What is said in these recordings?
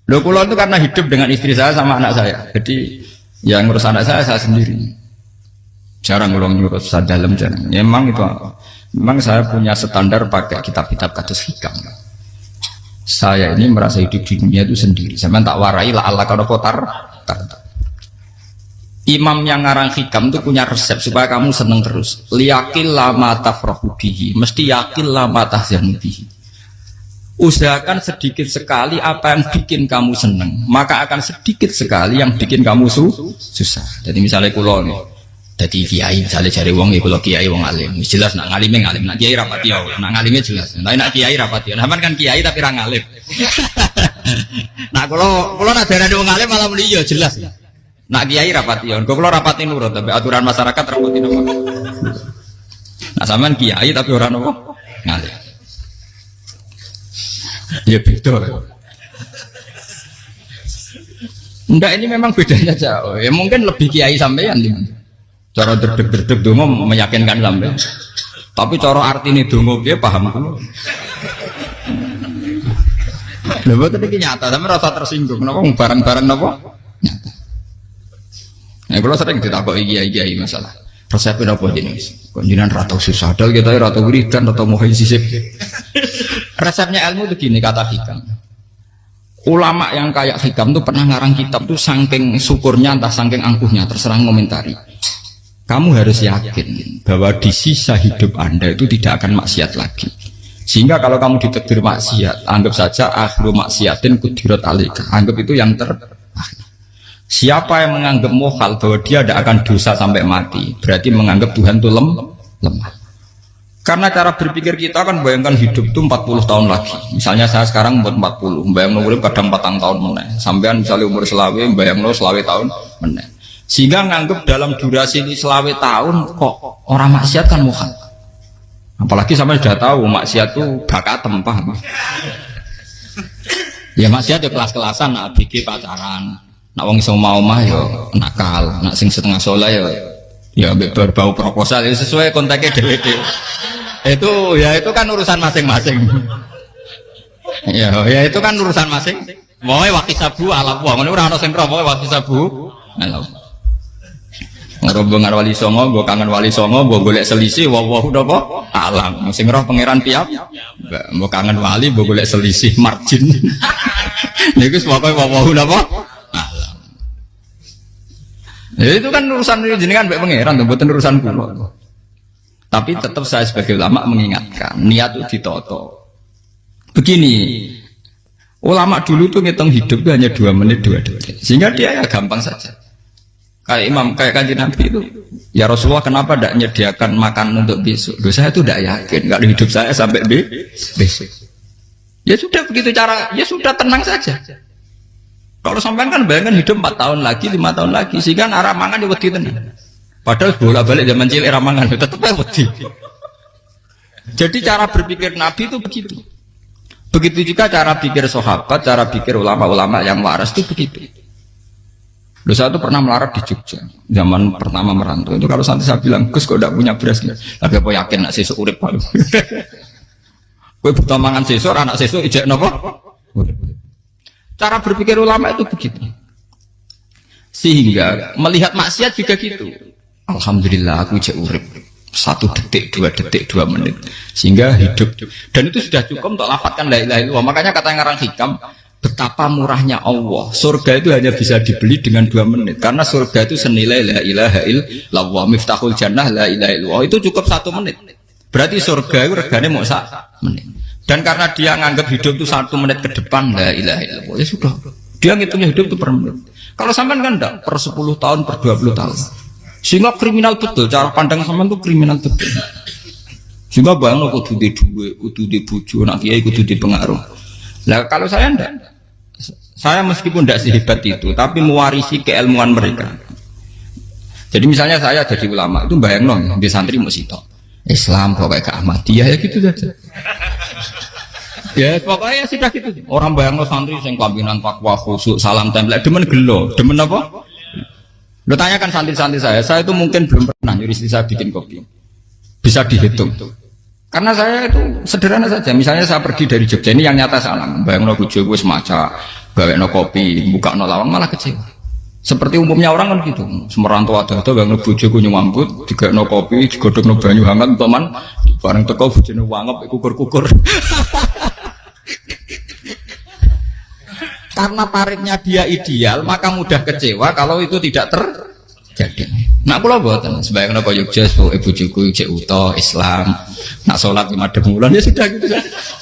Loh kula itu karena hidup dengan istri saya sama anak saya. Jadi yang ngurus anak saya sendiri. Jarang ngurus dalam jarang. Ya, memang itu memang saya punya standar pakai kitab-kitab kados hikam. Saya ini merasa hidup di dunia itu sendiri. Saya tak warai lah Allah kalau kotar. Imam yang ngarang hikam itu punya resep supaya kamu seneng terus. Liyakil lama tafrahu bihi, mesti yakil lama tahzanu bihi. Usahakan sedikit sekali apa yang bikin kamu seneng, maka akan sedikit sekali yang bikin kamu susah. Jadi misalnya kulo nih, jadi kiai misalnya cari wong ya kulo kiai wong alim, jelas nak ngalim, nak kiai rapati ya, nak ngalimnya jelas. Tapi nak kiai rapati, nah kan kiai tapi orang ngalim. Nah kulo nak darah wong alim malah muni ya jelas. Nak kiai rapati ya, kulo rapati nurut, tapi aturan masyarakat rapati nopo. Nah sampean kiai tapi orang nopo ngalim. Ya beda. Enggak, ini memang bedanya jauh. Ya mungkin lebih kiai sampean gimana? Cara derdek-derdek dongo meyakinkan sampean. Tapi cara artine dongo piye paham kulo. Lha boten iki nyata, sampe rasa tersinggung. Napa barang-barang napa? Nyata. Nah, kulo sering ditakoki kiai-kiai masalah. Resepnya apa jenis? Konjinan rata susah, dal kita rata wiridan, rata mohon sisip. Resepnya ilmu itu gini kata hikam. Ulama yang kayak hikam tuh pernah ngarang kitab tuh saking syukurnya entah saking angkuhnya terserah ngomentari. Kamu harus yakin bahwa di sisa hidup Anda itu tidak akan maksiat lagi. Sehingga kalau kamu ditakdir maksiat, anggap saja akhiru maksiatin kudirat alika. Anggap itu yang terakhir. Siapa yang menganggap mohal bahwa dia tidak akan dosa sampai mati, berarti menganggap Tuhan itu lemah. Karena cara berpikir kita kan bayangkan hidup itu 40 tahun lagi. Misalnya saya sekarang umur 40, bayang umur kadang 4 tahun meneh. Sampean misalnya umur selawe, bayang selawe tahun meneh. Sehingga nganggap dalam durasi ini selawe tahun kok orang maksiat kan mohal. Apalagi sampai sudah tahu maksiat itu bakat tempah. Ya maksiat ya kelas-kelasan, nak bikin pacaran. Nak wong iso mau mah yo nakal, nak sing setengah soleh ya berbau proposal ya sesuai kontaknya dhewe-dhewe. Itu kan urusan masing-masing. Ya itu kan urusan masing. Moe waki sabu ala wong ngene ora ana sing romo waki sabu. Ala. Ngrombong karo wali songo, mbok kangen wali songo, mbok golek selisih wae napa? Alam. Sing roh pangeran piyam. Mbok kangen wali, mbok golek selisih margin. Niku pokoke wae napa? Ya itu kan urusan jenengan mbek pangeran, mboten urusan kula. Tapi tetap saya sebagai ulama mengingatkan, niat itu ditoto. Begini, ulama dulu tuh ngitung hidup hanya 2 menit 2 detik, sehingga dia ya gampang saja. Kayak imam, kayak kanjeng Nabi itu, ya Rasulullah kenapa tidak menyediakan makan untuk besok? Loh, saya itu tidak yakin, kalau hidup saya sampai besok. Ya sudah begitu cara, ya sudah tenang saja. Kalau sampean kan bayangkan hidup 4 tahun lagi, 5 tahun lagi, sehingga arah mangan ya wedi tenan. Padahal bolak-balik zaman cilik arah mangan tetep wedi. Jadi cara berpikir Nabi itu begitu. Begitu juga cara pikir sahabat, cara pikir ulama-ulama yang waras itu begitu. Loh, saya itu pernah melarat di Jogja, zaman pertama merantau. Itu kalau nanti saya bilang, Gus kok tidak punya beras, tapi apa yakin nak sesuk urip paling. Kowe butuh mangan sesuk, anak sesuk ijek napa? Cara berpikir ulama itu begitu. Sehingga melihat maksiat juga gitu. Alhamdulillah aku ijek urip 1 detik, 2 detik, 2 menit. Sehingga hidup. Dan itu sudah cukup untuk lafadzkan la ilaha illallah. Makanya kata ngarang hikam, betapa murahnya Allah. Surga itu hanya bisa dibeli dengan 2 menit. Karena surga itu senilai la ilaha illallah. Miftahul jannah la ilaha illallah. Itu cukup 1 menit. Berarti surga itu regane mau 1 menit. Dan karena dia nganggap hidup itu 1 menit ke depan, la ilaha illallah, ya sudah. Dia ngitungnya hidup itu per menit. Kalau sampean kan enggak, per 10 tahun, per 20 tahun. Sehingga kriminal betul, cara pandang sampean itu kriminal betul. Sehingga bayang kudu di duwe, kudu di bojo, nak kiai kudu di pengaruh. Nah kalau saya enggak. Saya meskipun enggak sehebat itu, tapi mewarisi keilmuan mereka. Jadi misalnya saya jadi ulama, itu bayang di santri musito. Islam pokoknya ke Ahmadiyah ya gitu saja. Ya pokoknya sudah gitu. Orang bayangno santri sing pampinan takwa khusyuk salam tempel demen gelo, demen apa? Lo tanyakan santri-santri saya itu mungkin belum pernah nyuri istri saya bikin kopi. Bisa dihitung. Karena saya itu sederhana saja. Misalnya saya pergi dari Jogja ini yang nyata salam, bayangno bojo wis maca gawekno kopi, bukakno lawang malah kecewa. Seperti umumnya orang kan gitu. Semerantau ada gak ngebojoku nyuambut, digawekno kopi, digodhogno banyu hangat teman, bareng teko bojone wangep kukur-kukur. Karena tarifnya dia ideal, maka mudah kecewa kalau itu tidak terjadi. Nak kula mboten, sebayangno kaya Jogja, ibu juku cek utuh Islam, nak sholat 5 bulan ya sudah gitu.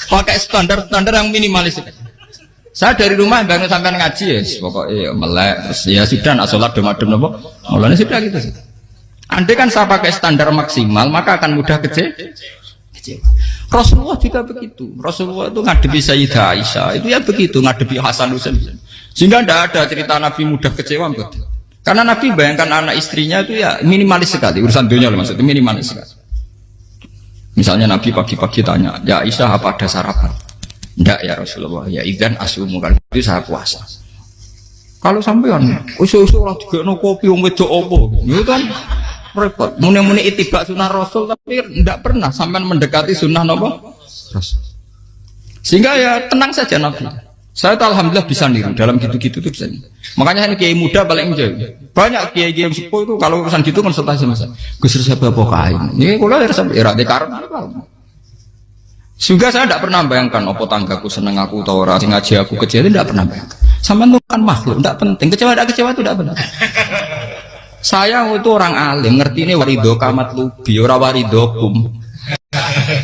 Pakai standar-standar yang minimalis. Saya dari rumah bangun sampai ngaji ya, pokoknya melek, terus ya sudah nak sholat demadem nopo, mulanya sudah gitu. Andai kan saya pakai standar maksimal, maka akan mudah kecewa. Rasulullah juga begitu. Rasulullah itu ngadepi Sayyidah Aisyah, itu ya begitu, ngadepi Hasan Husain. Sehingga tidak ada cerita Nabi mudah kecewa, betul. Karena Nabi bayangkan anak istrinya itu ya minimalis sekali, urusan dunia loh maksudnya minimalis sekali. Misalnya Nabi pagi-pagi tanya, ya Aisyah apa ada sarapan? Enggak ya Rasulullah, ya idzan asumu, kalau itu saya puasa. Kalau sampean usul-usul ora digekno kopi wong wedok opo? Itu kan repot. Muni-muni itibak sunnah Rasul tapi enggak pernah sampean mendekati sunnah napa? Rasul. Sehingga ya tenang saja Nabi. Saya tuh alhamdulillah bisa niru dalam gitu-gitu tuh bisa. Makanya ini kiai muda paling jauh. Banyak kiai yang sepuh itu kalau urusan gitu konsultasi sama saya. Gus resep apa kain? Ini kula resep era dekarep. Juga saya tidak pernah bayangkan apa tanggaku seneng aku atau orang sing ngaji aku kecewa, tidak pernah bayangkan. Sampai itu kan makhluk, tidak penting. Kecewa tidak kecewa itu tidak benar. Saya itu orang alim, ngerti ini warido kamat lubi, ora warido kum.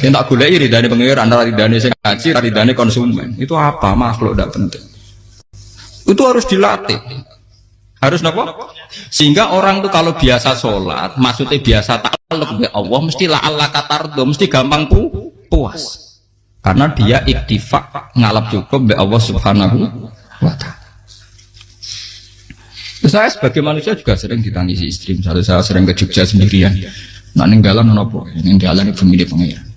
Yang tak gulai ridane pengiran, ridane sing ngaji, ridane konsumen. Itu apa? Makhluk tidak penting. Itu harus dilatih. Harus apa? Sehingga orang itu kalau biasa sholat, maksudnya biasa takluk ya Allah, mesti la Allah katardo, mesti gampang puas. Karena dia iktifak ngalap cukup be Allah Subhanahu wa ta'ala. Saya sebagai manusia juga sering ditangisi istri. Misalnya saya sering ke Jogja sendirian. Nak ninggalan nopo, ninggalan ibu milih pengiran.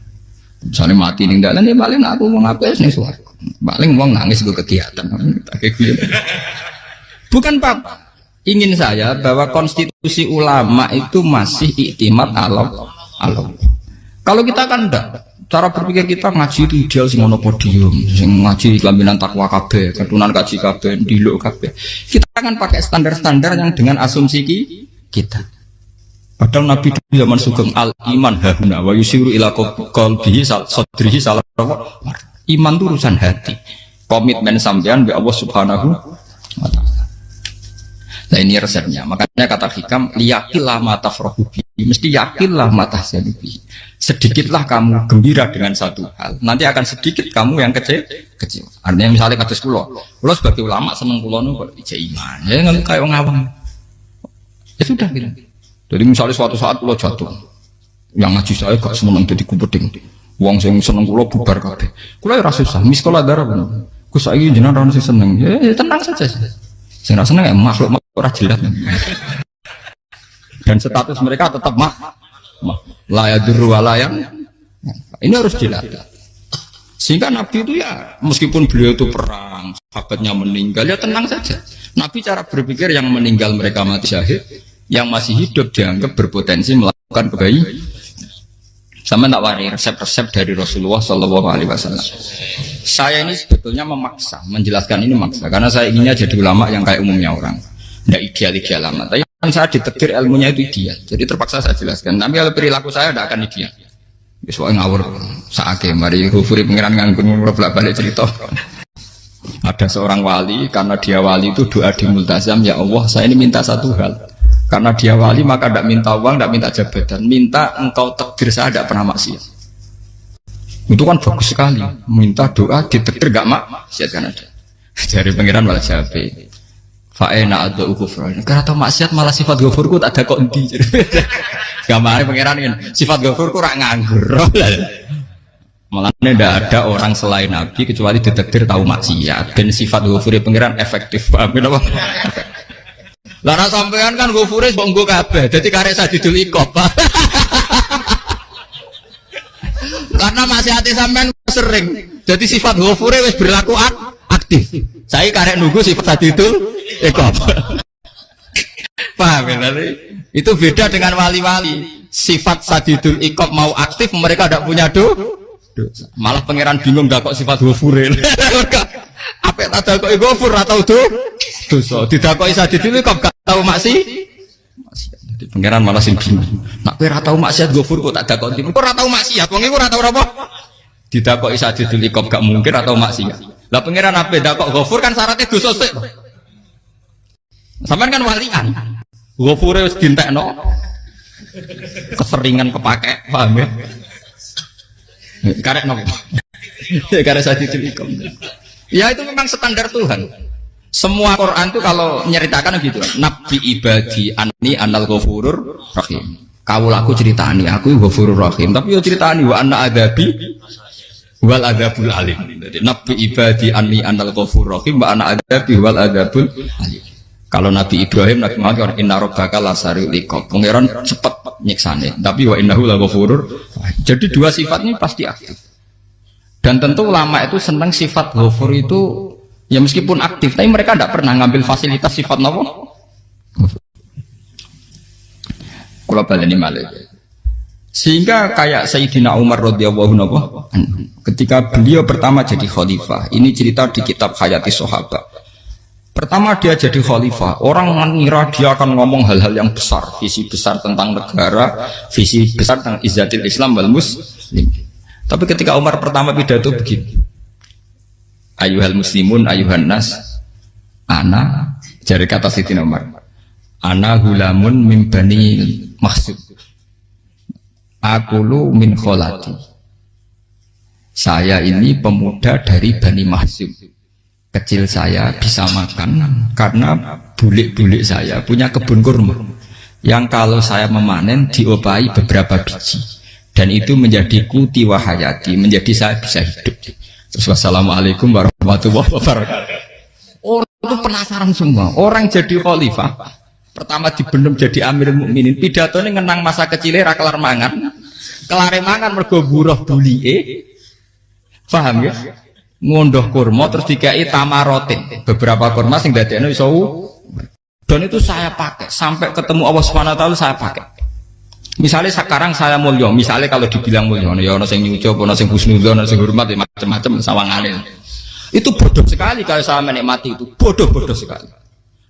Misalnya mati ninggalan ya paling aku mau ngapes nih suara. Paling uang nangis gue kegiatan. Bukan Pak. Ingin saya bahwa konstitusi ulama itu masih iktimat Allah. Kalau kita kan enggak. Cara berpikir kita ngaji itu ideal sing ono podium, sing ngaji kelaminan takwa kabeh, ketunan kaji kabeh, diluk kabeh. Kita akan pakai standar-standar yang dengan asumsi kita. Padahal Nabi di zaman sugeng al iman hahuna wa yusiru ila qalbihi sadrihi salah. Iman itu urusan hati. Komitmen sampean be Allah Subhanahu wa ta'ala. Nah ini resepnya. Makanya kata hikam liyakillah mata frohubi, mesti yakinlah mata sedibi. Sedikitlah kamu gembira dengan satu hal, nanti akan sedikit kamu yang kecil. Artinya misalnya kados kula sebagai ulama seneng kula nu kok ijek iman, ya nggak kayak wong awam. Ya sudah gitu. Jadi misalnya suatu saat kula jatuh, yang ngaji saya gak seneng dadi kumpeding. Wong sing seneng kula bubar kabeh. Kula ora susah, miskola darah bener. Gus saiki jenengan ora sing seneng. Ya tenang saja. Sing ora seneng ya makhluk ora jelas. Dan status mereka tetap la yadurru wa la yang ini harus dilatih. Sehingga Nabi itu ya meskipun beliau itu perang, sahabatnya meninggal ya tenang saja. Nabi cara berpikir yang meninggal mereka mati syahid, yang masih hidup dianggap berpotensi melakukan kebaikan. Sama tak wari resep-resep dari Rasulullah Shallallahu Alaihi Wasallam. Saya ini sebetulnya memaksa, menjelaskan ini maksa karena saya inginnya jadi ulama yang kayak umumnya orang, tidak ideal amat. Tapi kan saya ditekdir ilmunya itu ideal, jadi terpaksa saya jelaskan. Tapi kalau perilaku saya tidak akan ideal. Soalnya ngawur saake mari hufuri pengiran nganggur bolak-balik cerita. Ada seorang wali, karena dia wali itu doa di multazam, ya Allah saya ini minta satu hal. Karena dia wali maka tidak minta uang, tidak minta jabatan, minta engkau takdir saya tidak pernah maksiat. Itu kan bagus sekali, minta doa ditakdir gak maksiat kan ada. Dari pengiran malah Syafi'i. Fa'ena ada ukufran. Karena tahu maksiat malah sifat ghafurku tak ada kok endi. Gamane pangeran kan sifat ghafurku rak nganggur. Malah tidak ada orang selain Nabi kecuali ditakdir tahu maksiat dan sifat ghafure pangeran efektif. Paham apa? Lah sampean kan ghafure mbok nggo kabeh. Dadi karek sadidul iqab. Karena maksiate sampean sering. Jadi sifat ghafure wis berlaku aktif. Saya karek nunggu sifat sadidul iqab. Paham ya? Itu beda dengan wali-wali. Sifat sadidul iqab mau aktif, mereka tidak punya dosa. Malah pangeran bingung gak kok sifat ghafure. Apa tak dakoki ghafur atau dosa. Didakoki sadid itu kok gak tau maksiat. Jadi pangeran malah sing bingung. Nak kowe ora tau maksiat ghafur kok tak dakoki. Kok ora tau maksiat, wong iku ora tau apa? Didakoki sadid itu kok gak mungkin atau maksiat. Lah pangeran ape dakok ghafur kan syaratnya dosa sik. Sampeyan kan walian. Ghafure wis dintekno. Keseringan kepake, paham ya? Karek nopo. Karek sadid itu. Ya itu memang standar Tuhan. Semua Quran itu kalau menyeritakan gitu. Nabi ibadi anni anal ghafurur rahim. Kawulaku ceritani aku ghafurur rahim, tapi yo ceritani wa anna adabi wal adabul alim. Jadi Nabi ibadi anni anal ghafurur rahim wa anna adabi wal adabul alim. Kalau Nabi Ibrahim Nabi Muhammad inna rabbaka lasari'ul iqab. Pangeran cepat nyiksane, tapi wa innahu laghafurur. Jadi dua sifat ini pasti aktif. Dan tentu ulama itu senang sifat ghafur itu ya meskipun aktif, tapi mereka tidak pernah ngambil fasilitas sifat nopo. Kalau baleni malih. Sehingga kayak Sayyidina Umar radhiyallahu anhu ketika beliau pertama jadi khalifah, ini cerita di kitab Hayati Sahabat. Pertama dia jadi khalifah, orang mengira dia akan ngomong hal-hal yang besar, visi besar tentang negara, visi besar tentang izzatil Islam wal muslim. Tapi ketika Umar pertama pidato begini, ayuhal muslimun ayuhan nas, ana, jari kata Sayyidina Umar, ana hulamun min bani Makhzum, akulu min kholati. Saya ini pemuda dari Bani Makhzum. Kecil saya bisa makan karena bulik-bulik saya punya kebun kurma yang kalau saya memanen diopahi beberapa biji. Dan itu menjadi kuti wahayati, menjadi saya bisa hidup. Terus wassalamualaikum warahmatullahi wabarakatuh. Orang itu penasaran semua. Orang jadi khalifah, pertama dibenem jadi Amirul Mukminin, pidatonya ngenang masa kecilnya ra kelar mangan. Kelare mangan mergo buruh bulike. Paham ya? Ngondoh kurma terus dikai tamarotin. Beberapa kurma sing dadekno iso. Dan itu saya pakai sampai ketemu Allah Subhanahu wa taala saya pakai. Misalnya sekarang saya mulya, misalnya kalau dibilang mulya, ya ono sing nyucup, ono sing husnudzon, ono sing hormat, macam-macam sawangane. Itu bodoh sekali kalau saya menikmati itu, bodoh sekali.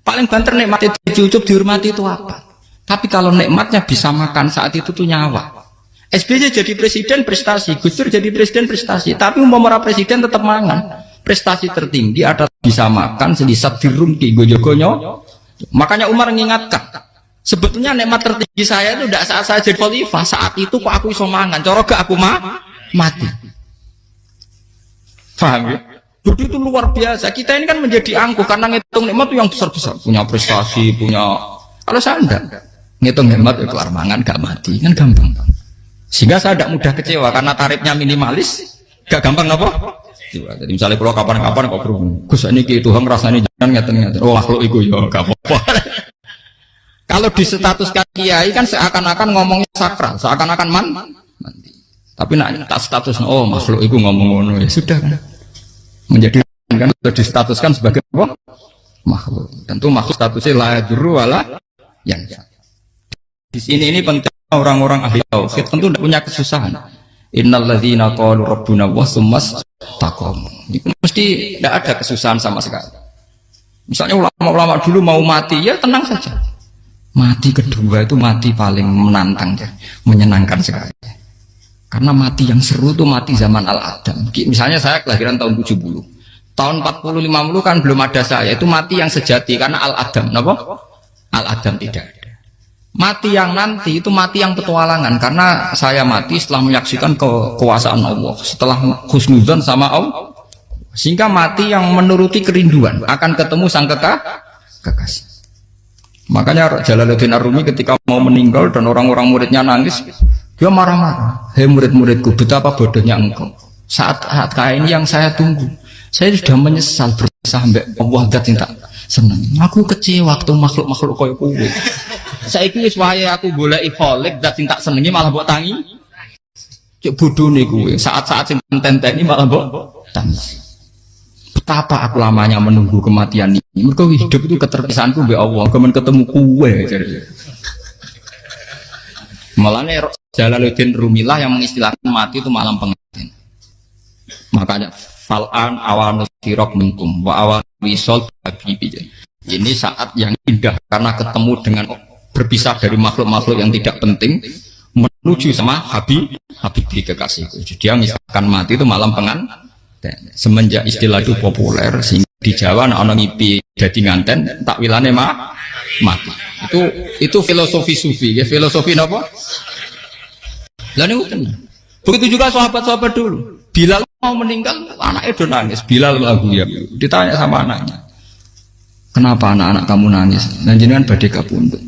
Paling banter nikmati dicucup, dihormati itu apa? Tapi kalau nikmatnya bisa makan saat itu tuh nyawa. SBY jadi presiden prestasi, Gus Dur jadi presiden prestasi, tapi umpama presiden tetap mangan. Prestasi tertinggi ada bisa makan selisat dirumki gojogonyo. Makanya Umar mengingatkan. Sebetulnya nikmat tertinggi saya itu tidak saat saya jadi khalifah, saat itu kok aku iso mangan, cara gak aku mati. Paham ya? Jadi itu luar biasa. Kita ini kan menjadi angkuh karena ngitung nikmat itu yang besar-besar, punya prestasi, punya. Kalau saya enggak, ngitung nikmat itu kelar mangan gak mati, kan gampang. Sehingga saya tidak mudah kecewa karena tarifnya minimalis, gak gampang apa? Jadi misalnya kalau kapan-kapan kok berhubung, Gus ini Tuhan rasanya jangan ngeten-ngeten. Oh makhluk itu ya gak apa-apa. Kalau di status kiai kan seakan-akan ngomongnya sakral, seakan-akan mati. Tapi nak tak status, oh makhluk itu ngomong-ngomong ya sudah kan. Menjadi kan sudah distatuskan sebagai apa? Makhluk. Tentu makhluk statusnya la yadurru wala yang. Di sini ini penting orang-orang ahli tauhid tentu tidak punya kesusahan. Innal ladzina qalu rabbuna wa tsummas taqam. Itu mesti tidak ada kesusahan sama sekali. Misalnya ulama-ulama dulu mau mati ya tenang saja. Mati kedua itu mati paling menantang ya, menyenangkan sekali. Karena mati yang seru itu mati zaman Al-Adam. Misalnya saya kelahiran tahun 70. Tahun 40-50 kan belum ada saya, itu mati yang sejati karena Al-Adam. Kenapa? Al-Adam tidak ada. Mati yang nanti itu mati yang petualangan karena saya mati setelah menyaksikan kekuasaan Allah, setelah husnudzon sama Allah. Sehingga mati yang menuruti kerinduan akan ketemu sang kekasih. Makanya Jalaluddin Ar-Rumi ketika mau meninggal dan orang-orang muridnya nangis, dia marah-marah. Hei murid-muridku, betapa bodohnya engkau. Saat kayak ini yang saya tunggu. Saya sudah menyesal sampai Allah dat tak senang. Aku kecewa waktu makhluk-makhluk kaya kowe. Saiki wis wae aku goleki kholik dat tak senengi malah mbok tangi. Cek bodone kowe. Saat-saat sing tenteni malah mbok tangi. Betapa aku lamanya menunggu kematian ini. Mergo hidup itu keterpisahanku mbek Allah, kemen ketemu kowe. Malahnya Jalaluddin Rumilah yang mengistilahkan mati itu malam pengantin. Makanya fal'an awan sirok minkum wa awan wisol habibi. Ini saat yang indah karena ketemu dengan berpisah dari makhluk-makhluk yang tidak penting menuju sama Habibi kekasihku. Dia misalkan mati itu malam semenjak istilah itu populer sehingga di Jawa ana ngipi dadi nganten takwilane mati. Itu filosofi sufi ya, filosofi napa? Lah niku tenan. Begitu juga sahabat-sahabat dulu. Bilal mau meninggal, anaknya udah nangis. Bilal lagu ya. Ditanya sama anaknya, kenapa anak-anak kamu nangis? Dan jenengan badhe kapundhut.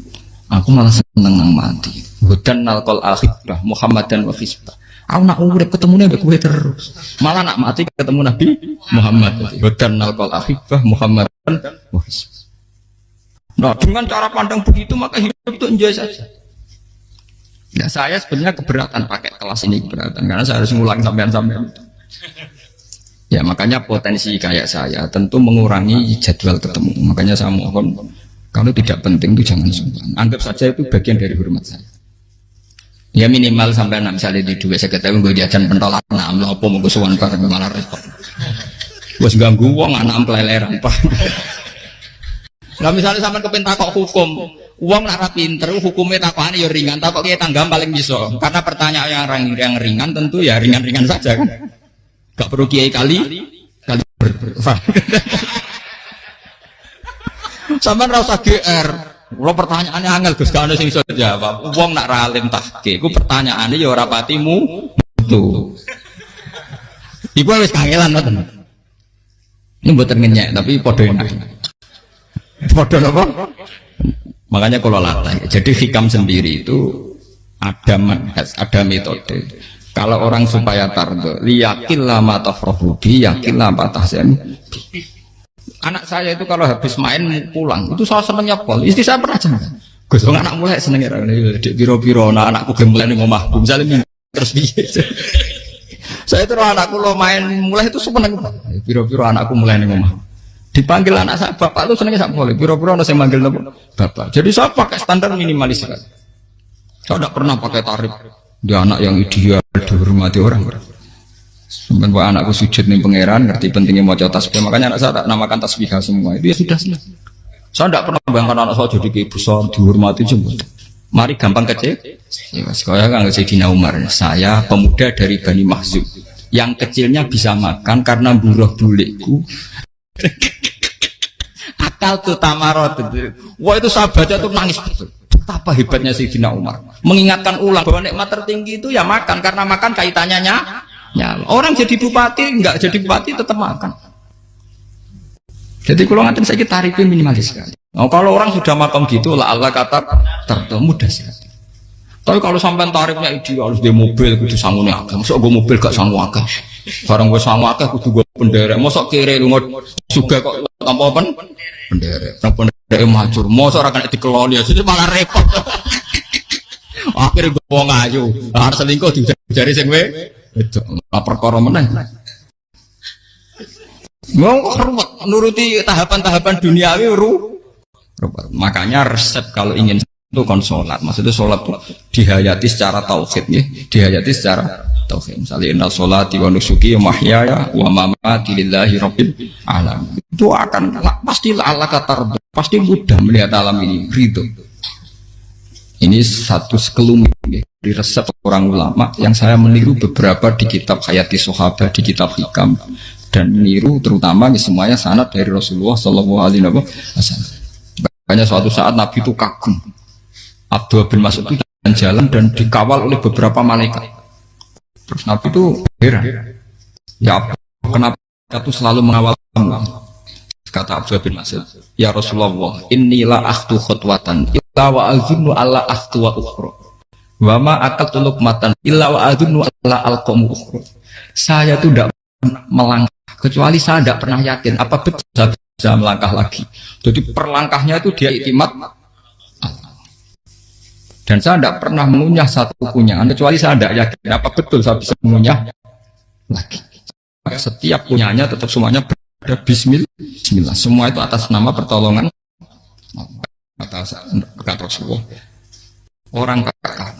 Aku malah seneng nang mati. Hudan nalqal akhibah Muhammadan wa hisbah. Aku nak urip ketemune mbek kowe terus. Malah nak mati ketemu Nabi Muhammad. Hudan nalqal akhibah Muhammadan wa hisbah. Nah, dengan cara pandang begitu maka hidup itu enjoy saja. Ya saya sebenarnya keberatan pakai kelas ini, keberatan karena saya harus ngulang sampean-sampean. Ya makanya potensi kayak saya tentu mengurangi jadwal ketemu. Makanya saya mohon kalau tidak penting itu jangan sungkan. Anggap saja itu bagian dari hormat saya. Ya minimal sampai misalnya di dua saya ketahui gue jajan pentolan enam apa mau gue suwan bareng malah repot. Gue ganggu uang anak peleleran pak. Nah misalnya sampai kepentak kok hukum uang nara pinter hukumnya takokan ya ringan takok kita tanggam paling bisa karena pertanyaan yang ringan tentu ya ringan-ringan saja kan. Gak perlu kiai kali sampean ra usah GR. Kalau pertanyaannya angel Gus gak ono sing iso jawab. Wong nak ra alim tahke iku pertanyaane ya ora patimu tuh. Iku wis kangelan ngoten. Ini mboten ngenyek tapi padha enak. Padha napa? Makanya kalau latih. Jadi hikam sendiri itu ada manhaj, ada metode. Kalau orang supaya tardo, liyakin lama tafrohubi, yakin lama tahsen. Anak saya itu kalau habis main pulang, itu saya senengnya pol. Istri saya pernah jangan. Gus, anak mulai senengnya. Dek biro-biro, anakku gemulai nih ngomahku. Misalnya terus biasa. Saya itu anakku lo main mulai itu seneng. Biro-biro anakku mulai nih ngomahku. Dipanggil anak saya bapak itu senengnya sak boleh. Biro-biro ada yang manggil bapak. Jadi saya pakai standar minimalis sekali. Saya tidak pernah pakai tarif. Dia anak yang ideal dihormati orang. Sampai buat anakku sujud nih pangeran, ngerti pentingnya mau tasbih. Makanya anak saya tak namakan tasbih semua. Itu ya sudah selesai. Saya tidak pernah bayangkan anak saya jadi kayak besar dihormati juga. Mari gampang kecil. Ya, sekolah kan Sayyidina Umar. Saya pemuda dari Bani Mahzub. Yang kecilnya bisa makan karena buruh bulikku. Akal tuh tamarot. Wah itu sahabatnya tuh nangis betul. Betapa hebatnya Sayyidina Umar. Mengingatkan ulang bahwa nikmat tertinggi itu ya makan karena makan kaitannya nyala. Orang jadi bupati enggak jadi bupati tetap makan. Jadi kalau ngatain saya tarifnya minimalis sekali. Oh, kalau orang sudah makan gitu lah Allah kata tertentu mudah sekali. Tapi kalau sampai tarifnya ideal harus di mobil kudu sangune akeh. Mosok gue mobil gak sangu akeh. Barang gue sangu akeh kudu gue penderek. Mosok kere lu juga kok tanpa penderek. Nang penderek majur. Mosok ora kena dikeloni jadi malah repot. Akhirnya gue wong ayu. Harus selingkuh dijari sing we. Itu perkara meneh. Mau ruwet nuruti tahapan-tahapan duniawi makanya resep kalau ingin itu kon sholat, maksudnya sholat itu dihayati secara tauhid ya, dihayati secara tauhid. Misalnya inna sholati wa nusuki wa mahyaya wa mamati lillahi rabbil alamin. Itu akan pasti Allah kata pasti mudah melihat alam ini ridho. Ini satu sekelumit ya, di resep orang ulama yang saya meniru beberapa di kitab Hayati Sahabat, di kitab Hikam dan meniru terutama semuanya sanad dari Rasulullah Shallallahu Alaihi Wasallam. Makanya suatu saat Nabi itu kagum. Abdullah bin Mas'ud itu jalan dan dikawal oleh beberapa malaikat. Terus Nabi itu heran. Ya kenapa itu selalu mengawal kamu? Kata Abdullah bin Mas'ud, ya Rasulullah, inilah akhtu khutwatan, illa wa azunnu alla akhtu wa ukhra. Wa ma akatu luqmatan illa wa azunnu alla alqamu ukhra. Saya itu tidak melangkah kecuali saya tidak pernah yakin apa betul saya bisa melangkah lagi. Jadi perlangkahnya itu dia iktimat. Dan saya tidak pernah mengunyah satu kunyahan kecuali saya tidak yakin apa betul saya bisa mengunyah lagi. Setiap kunyahnya tetap semuanya berada bismillah. Semua itu atas nama pertolongan atas kata Rasulullah. Orang kata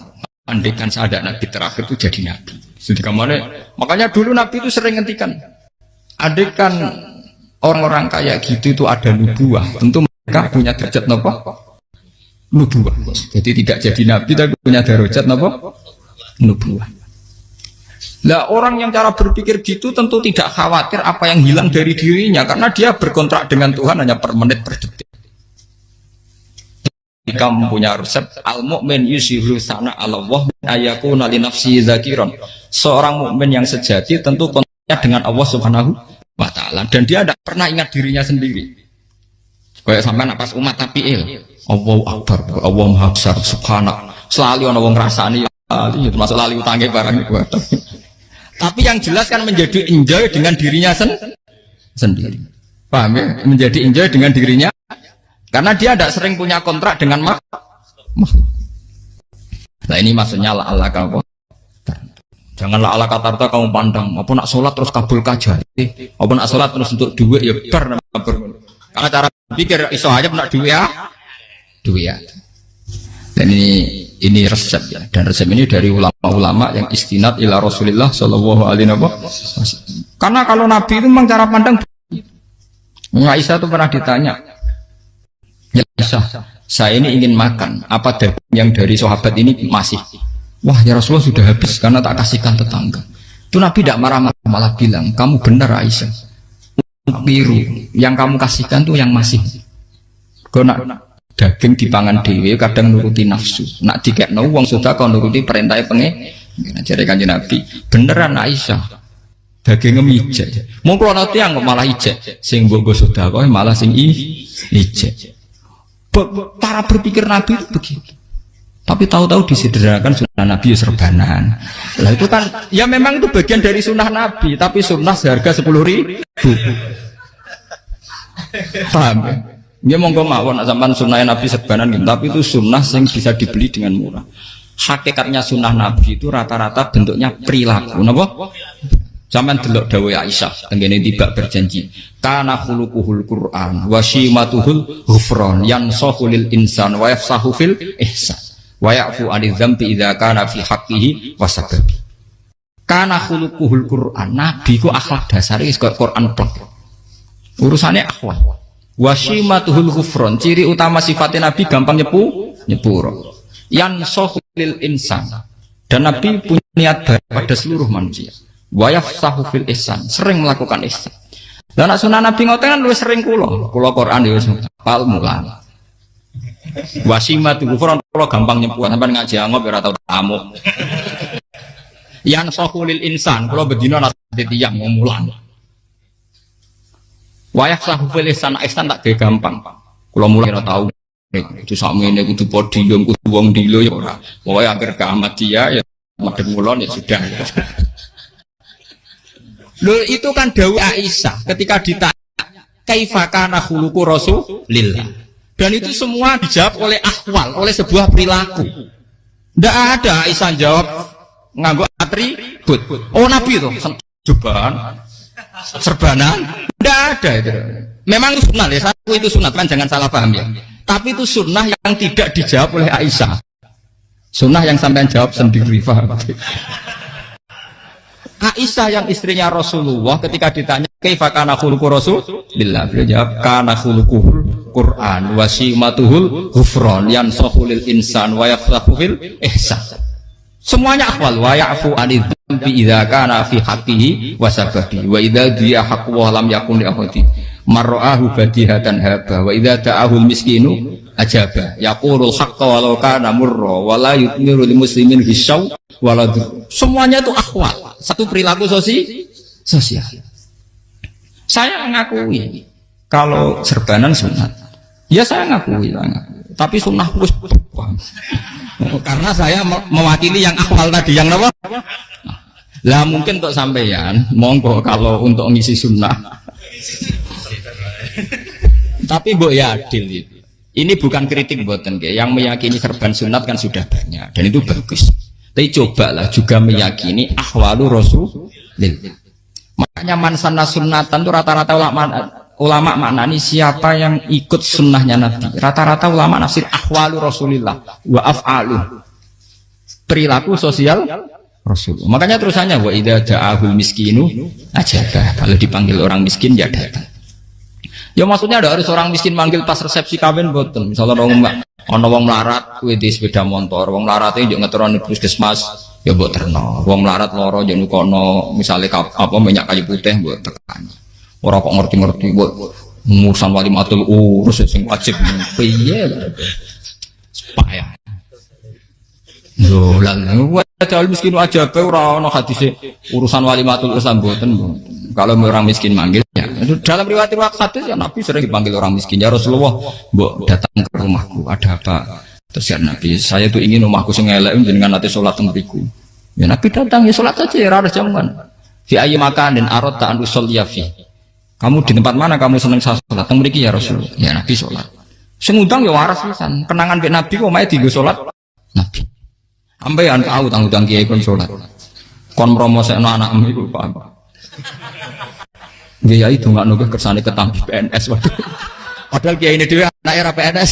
andaikan saya ada nabi terakhir itu jadi nabi. Jadi kemana? Makanya dulu nabi itu sering ngendikan Adekan orang-orang kayak gitu itu ada nubuah, tentu mereka punya derajat nopo nubuah. Jadi tidak jadi nabi tapi punya derajat nopo nubuah. Lah orang yang cara berpikir gitu tentu tidak khawatir apa yang hilang dari dirinya karena dia berkontrak dengan Tuhan hanya per menit per detik. Kamu punya resep al-mu'min yusiru sana Allah ayakuna li nafsi zakiron. Seorang mukmin yang sejati tentu kontaknya dengan Allah Subhanahu wa taala dan dia tidak pernah ingat dirinya sendiri. Kayak sampean pas umat tapiil, Allahu akbar, Allah maha besar subhanak. Selalu ana wong ngrasani termasuk lali utange barang iku. Tapi yang jelas kan menjadi enjoy dengan dirinya sendiri. Paham ya? Menjadi enjoy dengan dirinya karena dia tidak sering punya kontrak dengan makhluk. Nah ini maksudnya la kamu. Janganlah ala katarta kamu pandang. Apa nak sholat terus kabul kajati. Apa nak sholat terus untuk duit ya ber. Karena cara pikir iso aja nak duit ya. Dan ini resep ya. Dan resep ini dari ulama-ulama yang istinad ila Rasulullah Shallallahu Alaihi Wasallam. Karena kalau Nabi itu memang cara pandang. Aisyah itu pernah ditanya. Ya saya ini ingin makan apa daging yang dari sahabat ini masih wah ya Rasulullah sudah habis karena tak kasihkan tetangga. Itu Nabi tidak marah-marah malah bilang kamu benar Aisyah biru yang kamu kasihkan tuh yang masih kena daging dipangan dewe kadang nuruti nafsu nak dikekno wong sudah kau nuruti perintah pengen jadi kanjeng Nabi beneran Aisyah dagingnya ijek mau kalau nanti yang malah ijek sing bogo sudah kau malah sing ijek. Cara berpikir Nabi itu begitu. Tapi tahu-tahu disederhanakan sunnah Nabi serbanan. Lah itu kan ya memang itu bagian dari sunnah Nabi, tapi sunnah seharga 10.000. Paham ya? Ya monggo mawon sampean sunnah Nabi serbanan gitu, tapi itu sunnah yang bisa dibeli dengan murah. Hakikatnya sunnah Nabi itu rata-rata bentuknya perilaku, napa? Zaman delok dawuh Aisyah tengene tiba berjanji kana khuluquhul Qur'an wa shimatuhul ghufran yansahu lil insan wa yafsahu fil ihsan wa ya'fu 'anil dzambi idza kana fi haqqihi wa sababi. Kana khuluquhul Qur'an, nabi ku akhlak dasare wis kaya Quran plek. Urusane akhlak. Wa shimatuhul ghufran, ciri utama sifatnya nabi gampang nyepuro. Yansahu lil insan. Dan nabi punya niat baik pada seluruh manusia. Wa yafsahu fil ihsan, sering melakukan ihsan. Lah nek sunah Nabi ngoten kan luwih sering kula Quran ya wis hafal mulan. Wasimatu kufron kula gampang nyepuh sampean ngaji angop ora tau tamu. Yang sahulil insan kula bedina nate tiyang mulan. Wa yafsahu fil ihsan tak gampang. Kula mulai ora tau itu sakmene kudu podium kudu wong dilo ya ora. Pokoke akhir kiamat dia ya madhep mulon ya sudah. Loh itu kan dawuh Aisyah ketika ditanya kaifa kana khuluqu Rasulillah. Dan itu semua dijawab oleh ahwal, oleh sebuah perilaku. Tidak ada Aisyah jawab nganggo atribut. Oh Nabi itu jubahan, serbanan, tidak ada itu. Memang itu sunnah ya, satu itu sunnah kan jangan salah paham ya. Tapi itu sunnah yang tidak dijawab oleh Aisyah. Sunnah yang sampean jawab sendiri, paham? Aisyah yang istrinya Rasulullah ketika ditanya kaifa kana khuluqu Rasulillah, beliau jawab kana khuluquhul Qur'an wa simatuhul ghufran yansahu lil insan wa yafsahu fil ihsan. Semuanya akhwal wa ya'fu 'anil dzambi idza kana fi haqqihi wa sababi wa idza dia haqqu wa lam yakun li ahadi marra'ahu badihatan haba wa idza ta'ahul miskinu ajaba yaqulul haqqa walau kana murra wa la yutmiru lil muslimin hisau walau. Semuanya itu akhwal, satu perilaku sosial. Saya ngakui kalau serbanan sunat, ya saya ngakui. Tapi sunnah plus karena saya mewakili yang akhwal tadi, yang apa? Lah mungkin untuk sampeyan, monggo kalau untuk ngisi sunnah. Tapi mbok ya adil itu. Ini bukan kritik mboten nggih. Yang meyakini serban sunat kan sudah banyak dan itu bagus. Tapi cobalah juga meyakini ahwalu Rasulillah. Makanya mansana sunnatan itu rata-rata ulama maknani siapa yang ikut sunnahnya Nabi. Rata-rata ulama nafsir ahwalu Rasulillah wa af'alu. Perilaku sosial Rasul. Makanya terusannya wa idza ja'ahul miskinu ajabah. Kalau dipanggil orang miskin ya datang. Ya maksudnya ada harus orang miskin manggil pas resepsi kawin boten. Misalnya ana wong melarat kuwi di sepeda motor, wong melarat iki yo ngeteroni puskesmas ya mbok terno. Wong melarat lara yo nukono misale apa minyak kayu putih mbok tekan. Ora kok ngerti-ngerti mbok urusan walimatul urus sing wajib piye. Payah. Lho lan wajal miskin wajib ora ana hadise urusan walimatul urus mboten. Kalau orang miskin manggil ya. Dalam riwayat hadis ya Nabi sering dipanggil orang miskin. Ya Rasulullah, mbok datang ke rumahku, ada apa? Terus ya Nabi, saya tuh ingin rumahku sing elek jenengan nanti salat teng mriku. Ya Nabi datang ya salat saja ya ora jaman. Fi ayyi makanin aradta an usolliya fi. Kamu di tempat mana kamu seneng salat teng mriki ya Rasulullah. Ya Nabi salat. Sing ngundang ya waras pisan. Kenangan mek Nabi kok mae dienggo salat Nabi. Ambean tahu tanggung kiai kon salat. Kon promosekno anakmu iku paham. Dia itu nggak nunggu kersane ketampi PNS waduh. Padahal kiai ini dia anak era PNS.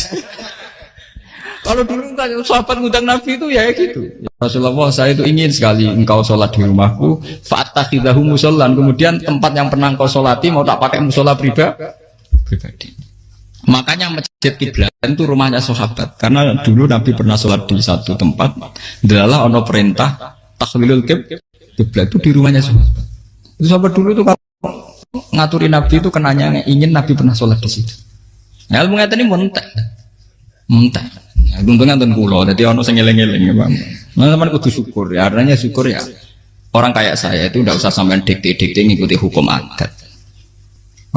Kalau dulu kan sahabat ngundang Nabi itu ya gitu. Ya Rasulullah, saya itu ingin sekali engkau sholat di rumahku. Fa'attakhidahu musollan. Kemudian tempat yang pernah engkau sholati mau tak pakai musola pribadi. Makanya masjid kiblat itu rumahnya sahabat. Karena dulu Nabi pernah sholat di satu tempat. Adalah ono perintah takhlilul kiblat itu di rumahnya sahabat. Itu sahabat dulu itu kalau ngaturin Nabi itu kenanya ingin Nabi pernah sholat di situ. Ya, ilmu ngeten ini muntah. Ya, untungnya nonton kulo, jadi ono sing eling-eling ya, Bang. Nah, teman kudu syukur ya. Artinya syukur ya. Orang kayak saya itu tidak usah sampean dikte-dikte ngikuti hukum adat.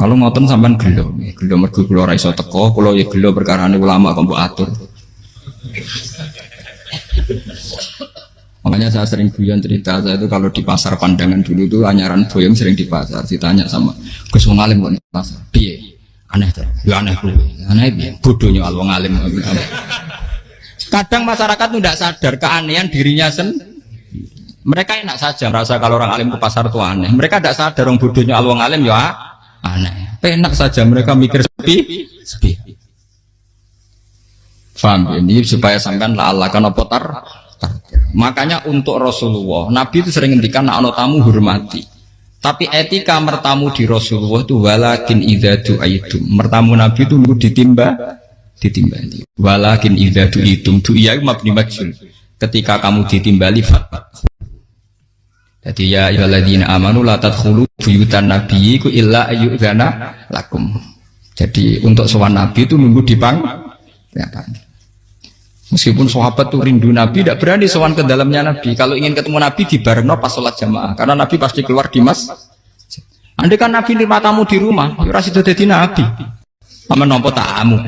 Kalau ngoten sampean gelo mergo kula ora iso teko, kula ya gelo perkarane ulama kok mbok atur. Makanya saya sering guyon cerita saya itu kalau di pasar Pandangan dulu itu anyaran boyong sering di pasar ditanya sama Gus wong alim kok di pasar piye aneh tuh ya aneh piye bodohnya al wong alim. Kadang masyarakat itu tidak sadar keanehan dirinya sendiri. Mereka enak saja merasa kalau orang alim ke pasar itu aneh. Mereka tidak sadar orang bodohnya al wong alim ya aneh. Enak saja mereka mikir sepi. Paham ini supaya sampean la Allah kan apa tar. Makanya untuk Rasulullah, Nabi itu sering ngendikan ana tamu hormati. Tapi etika mertamu di Rasulullah itu walakin idza du'aitum. Mertamu Nabi itu ditimbali. Walakin idza du'itum du'iya mabni majhul. Ketika kamu ditimbali fatwa. Jadi ya ayyuhalladzina amanu la tadkhulu buyutan nabiyyi illa ayyudzana lakum. Jadi untuk sowan Nabi itu nunggu dipang. Meskipun sahabat tuh rindu Nabi, tidak berani sowan ke dalamnya Nabi. Kalau ingin ketemu Nabi di barengno pas sholat jamaah, karena Nabi pasti keluar di Andai kan Nabi nerima tamu di rumah, ora sida dadi Nabi. Aman nampa tamu.